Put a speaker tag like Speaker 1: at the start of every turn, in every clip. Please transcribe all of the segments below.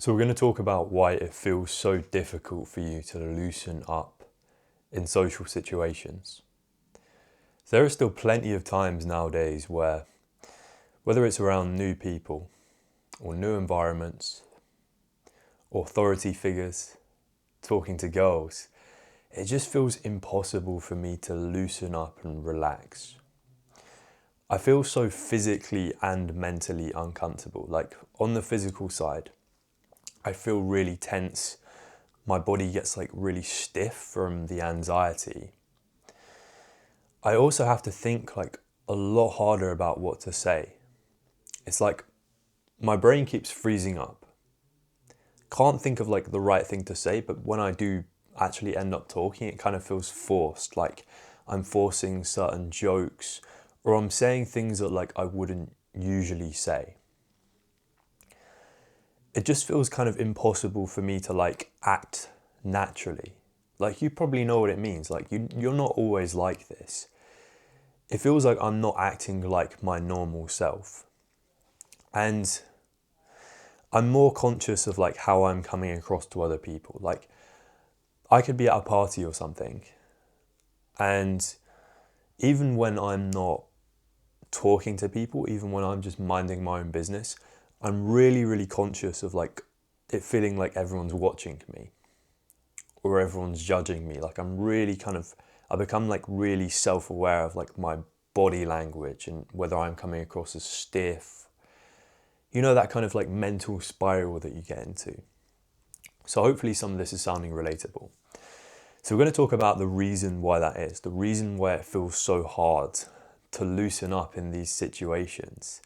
Speaker 1: So we're going to talk about why it feels so difficult for you to loosen up in social situations. There are still plenty of times nowadays where, whether it's around new people or new environments, authority figures, talking to girls, it just feels impossible for me to loosen up and relax. I feel so physically and mentally uncomfortable. Like on the physical side, I feel really tense. My body gets like really stiff from the anxiety. I also have to think like a lot harder about what to say. It's like my brain keeps freezing up. Can't think of like the right thing to say, but when I do actually end up talking, it kind of feels forced, like I'm forcing certain jokes or I'm saying things that like I wouldn't usually say. It just feels kind of impossible for me to like act naturally. Like you probably know what it means. Like you're not always like this. It feels like I'm not acting like my normal self. And I'm more conscious of like how I'm coming across to other people. Like I could be at a party or something, and even when I'm not talking to people, even when I'm just minding my own business, I'm really, really conscious of like it feeling like everyone's watching me or everyone's judging me. Like I become like really self-aware of like my body language and whether I'm coming across as stiff. You know, that kind of like mental spiral that you get into. So hopefully some of this is sounding relatable. So we're going to talk about the reason why that is, the reason why it feels so hard to loosen up in these situations.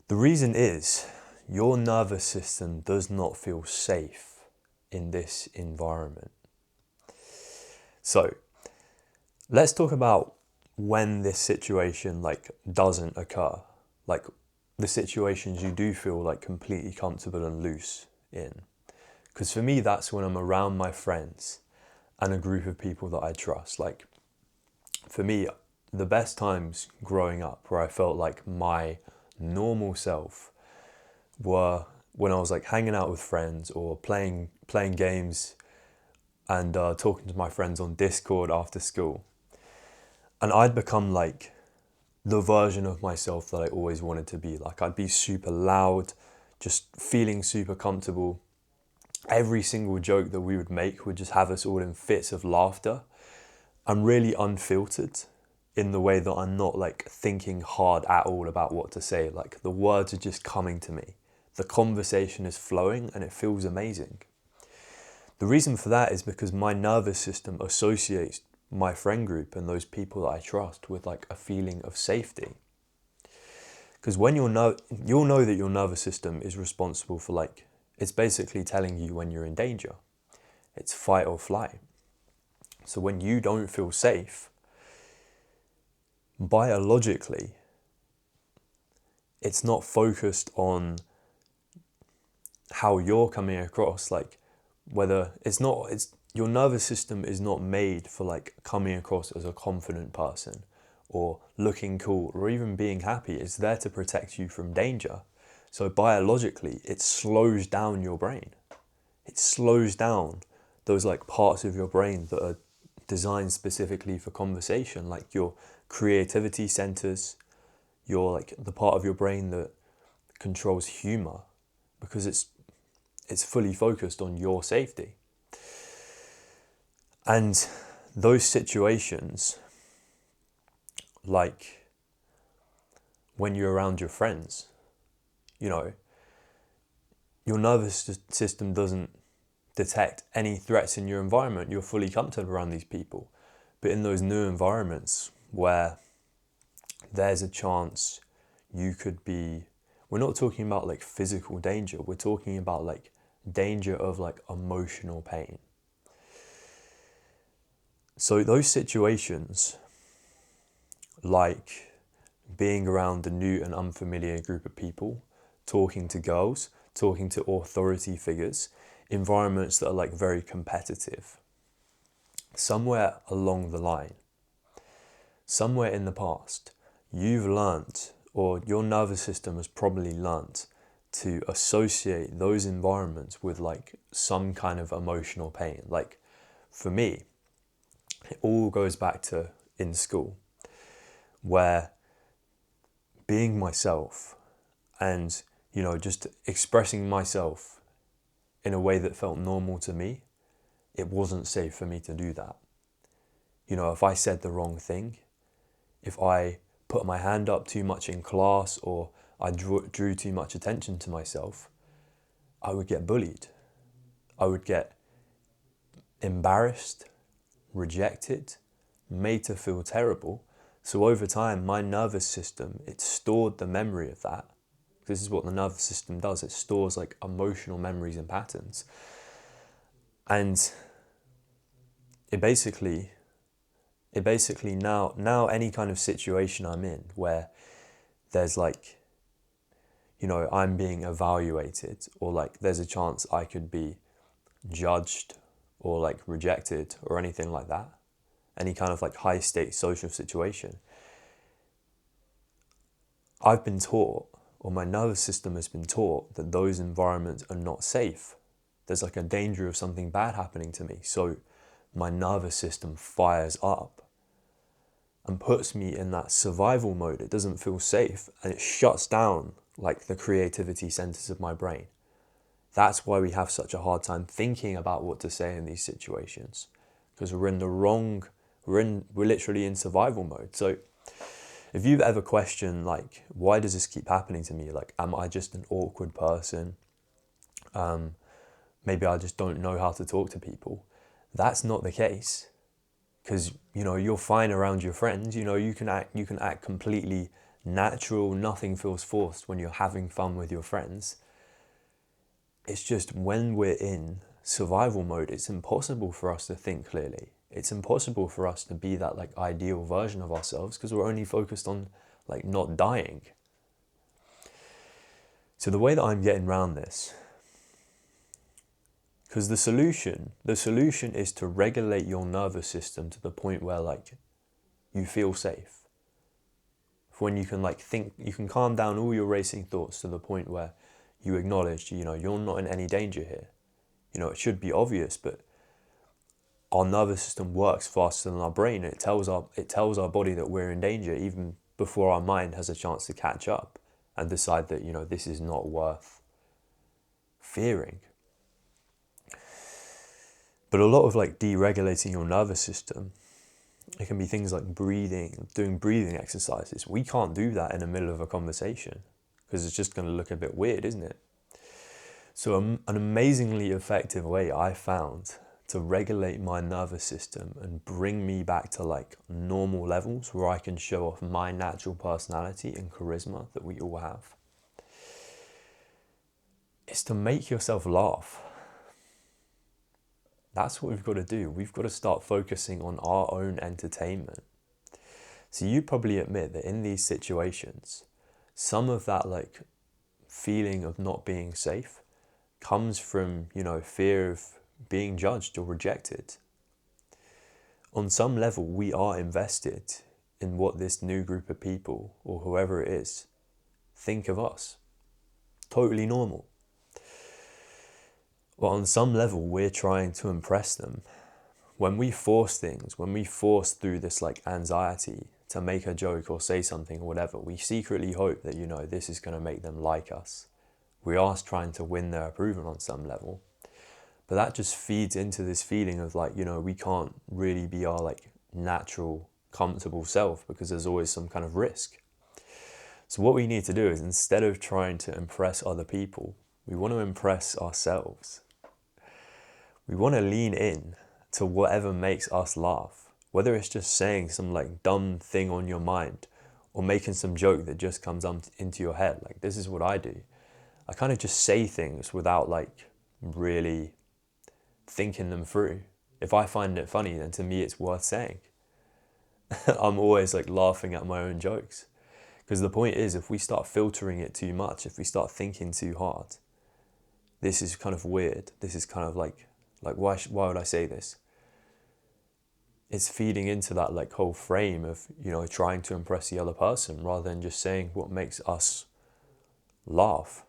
Speaker 1: The reason is your nervous system does not feel safe in this environment. So let's talk about when this situation like doesn't occur, like the situations you do feel like completely comfortable and loose in. Because for me, that's when I'm around my friends and a group of people that I trust. Like for me, the best times growing up where I felt like my normal self were when I was like hanging out with friends or playing games and talking to my friends on Discord after school. And I'd become like the version of myself that I always wanted to be. Like I'd be super loud, just feeling super comfortable. Every single joke that we would make would just have us all in fits of laughter. I'm really unfiltered in the way that I'm not like thinking hard at all about what to say. Like the words are just coming to me. The conversation is flowing and it feels amazing. The reason for that is because my nervous system associates my friend group and those people that I trust with like a feeling of safety. Because when you'll know that your nervous system is responsible for like, it's basically telling you when you're in danger. It's fight or flight. So when you don't feel safe, biologically, it's not focused on how you're coming across, like whether it's your nervous system is not made for like coming across as a confident person or looking cool or even being happy. It's there to protect you from danger. So biologically, it slows down your brain. It slows down those like parts of your brain that are designed specifically for conversation, like your creativity centers, your like the part of your brain that controls humor, because it's fully focused on your safety. And those situations, like when you're around your friends, you know, your nervous system doesn't detect any threats in your environment. You're fully comfortable around these people. But in those new environments where there's a chance you could be, we're not talking about like physical danger, we're talking about like danger of like emotional pain. So those situations, like being around a new and unfamiliar group of people, talking to girls, talking to authority figures, environments that are like very competitive. Somewhere along the line, somewhere in the past, you've learnt, or your nervous system has probably learnt, to associate those environments with like some kind of emotional pain. Like for me, it all goes back to in school, where being myself and, you know, just expressing myself in a way that felt normal to me, it wasn't safe for me to do that. You know, if I said the wrong thing, if I put my hand up too much in class, or I drew too much attention to myself, I would get bullied. I would get embarrassed, rejected, made to feel terrible. So over time, my nervous system, it stored the memory of that. This is what the nervous system does. It stores like emotional memories and patterns. And it basically now any kind of situation I'm in where there's like, you know, I'm being evaluated, or like there's a chance I could be judged or like rejected or anything like that, any kind of like high stakes social situation, I've been taught, or my nervous system has been taught, that those environments are not safe. There's like a danger of something bad happening to me. So my nervous system fires up and puts me in that survival mode. It doesn't feel safe, and it shuts down like the creativity centers of my brain. That's why we have such a hard time thinking about what to say in these situations, because we're literally in survival mode. So if you've ever questioned, like, why does this keep happening to me? Like, am I just an awkward person? Maybe I just don't know how to talk to people. That's not the case, because, you know, you're fine around your friends. You know, you can act completely natural. Nothing feels forced when you're having fun with your friends. It's just when we're in survival mode, it's impossible for us to think clearly. It's impossible for us to be that like ideal version of ourselves, because we're only focused on like not dying. So the way that I'm getting around this, because the solution is to regulate your nervous system to the point where like you feel safe. When you can like think, you can calm down all your racing thoughts to the point where you acknowledge, you know, you're not in any danger here. You know, it should be obvious, but our nervous system works faster than our brain. It tells our body that we're in danger even before our mind has a chance to catch up and decide that, you know, this is not worth fearing. But a lot of like deregulating your nervous system, it can be things like breathing, doing breathing exercises. We can't do that in the middle of a conversation because it's just going to look a bit weird, isn't it? So an amazingly effective way I found to regulate my nervous system and bring me back to like normal levels where I can show off my natural personality and charisma that we all have, is to make yourself laugh. That's what we've got to do. We've got to start focusing on our own entertainment. So you probably admit that in these situations, some of that like feeling of not being safe comes from, you know, fear of being judged or rejected. On some level, we are invested in what this new group of people, or whoever it is, think of us. Totally normal. But on some level, we're trying to impress them. When we force things, when we force through this like anxiety to make a joke or say something or whatever, we secretly hope that, you know, this is going to make them like us. We are trying to win their approval on some level. But that just feeds into this feeling of like, you know, we can't really be our like natural, comfortable self because there's always some kind of risk. So what we need to do is, instead of trying to impress other people, we want to impress ourselves. We want to lean in to whatever makes us laugh, whether it's just saying some like dumb thing on your mind or making some joke that just comes into your head. Like, this is what I do. I kind of just say things without like really thinking them through. If I find it funny, then to me it's worth saying. I'm always like laughing at my own jokes. Because the point is, if we start filtering it too much, if we start thinking too hard, this is kind of weird. This is kind of like why would I say this? It's feeding into that like whole frame of, you know, trying to impress the other person rather than just saying what makes us laugh.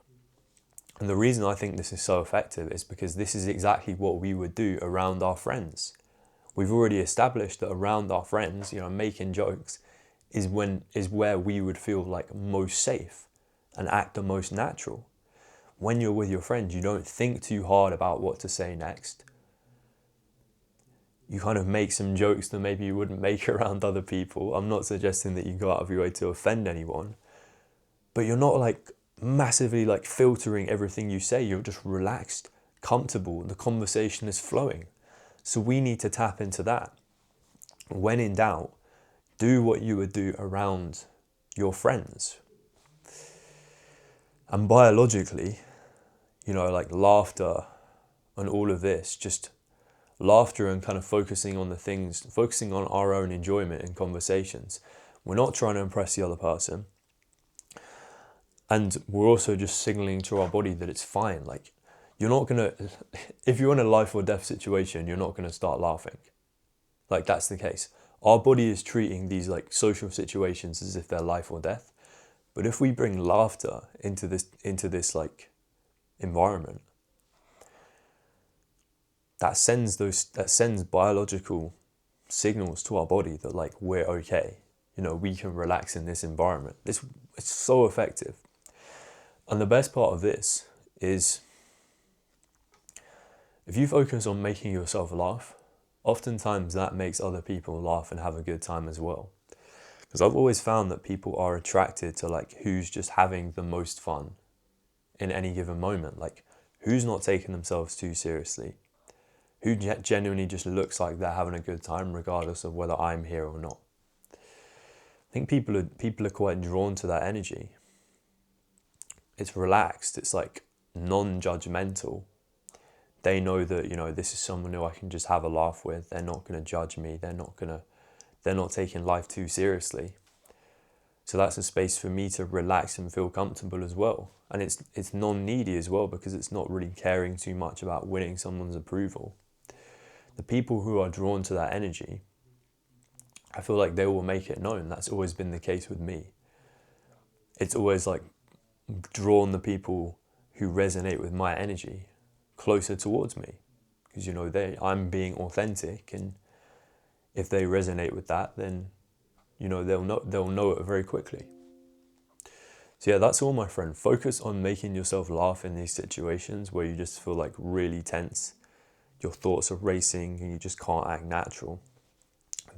Speaker 1: And the reason I think this is so effective is because this is exactly what we would do around our friends. We've already established that around our friends, making jokes is where we would feel like most safe and act the most natural. When you're with your friends, you don't think too hard about what to say next. You kind of make some jokes that maybe you wouldn't make around other people. I'm not suggesting that you go out of your way to offend anyone, but you're not like massively like filtering everything you say. You're just relaxed, comfortable, and the conversation is flowing. So we need to tap into that. When in doubt, do what you would do around your friends. And biologically, like laughter and all of this, just laughter and kind of focusing on our own enjoyment in conversations. We're not trying to impress the other person. And we're also just signaling to our body that it's fine. Like, you're not going to, if you're in a life or death situation, you're not going to start laughing. Like, that's the case. Our body is treating these like social situations as if they're life or death. But if we bring laughter into this like environment, that sends biological signals to our body that like we're okay. We can relax in this environment. It's so effective. And the best part of this is if you focus on making yourself laugh, oftentimes that makes other people laugh and have a good time as well. Because I've always found that people are attracted to like who's just having the most fun in any given moment. Like, who's not taking themselves too seriously, who genuinely just looks like they're having a good time regardless of whether I'm here or not. I think people are quite drawn to that energy. It's relaxed, it's like non-judgmental. They know that, this is someone who I can just have a laugh with. They're not going to judge me. They're not taking life too seriously. So that's a space for me to relax and feel comfortable as well. And it's non-needy as well, because it's not really caring too much about winning someone's approval. The people who are drawn to that energy, I feel like they will make it known. That's always been the case with me. It's always like drawn the people who resonate with my energy closer towards me, because I'm being authentic, and if they resonate with that, then they'll know it very quickly. So yeah, that's all, my friend. Focus on making yourself laugh in these situations where you just feel like really tense, your thoughts are racing and you just can't act natural.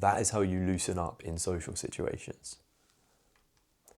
Speaker 1: That is how you loosen up in social situations.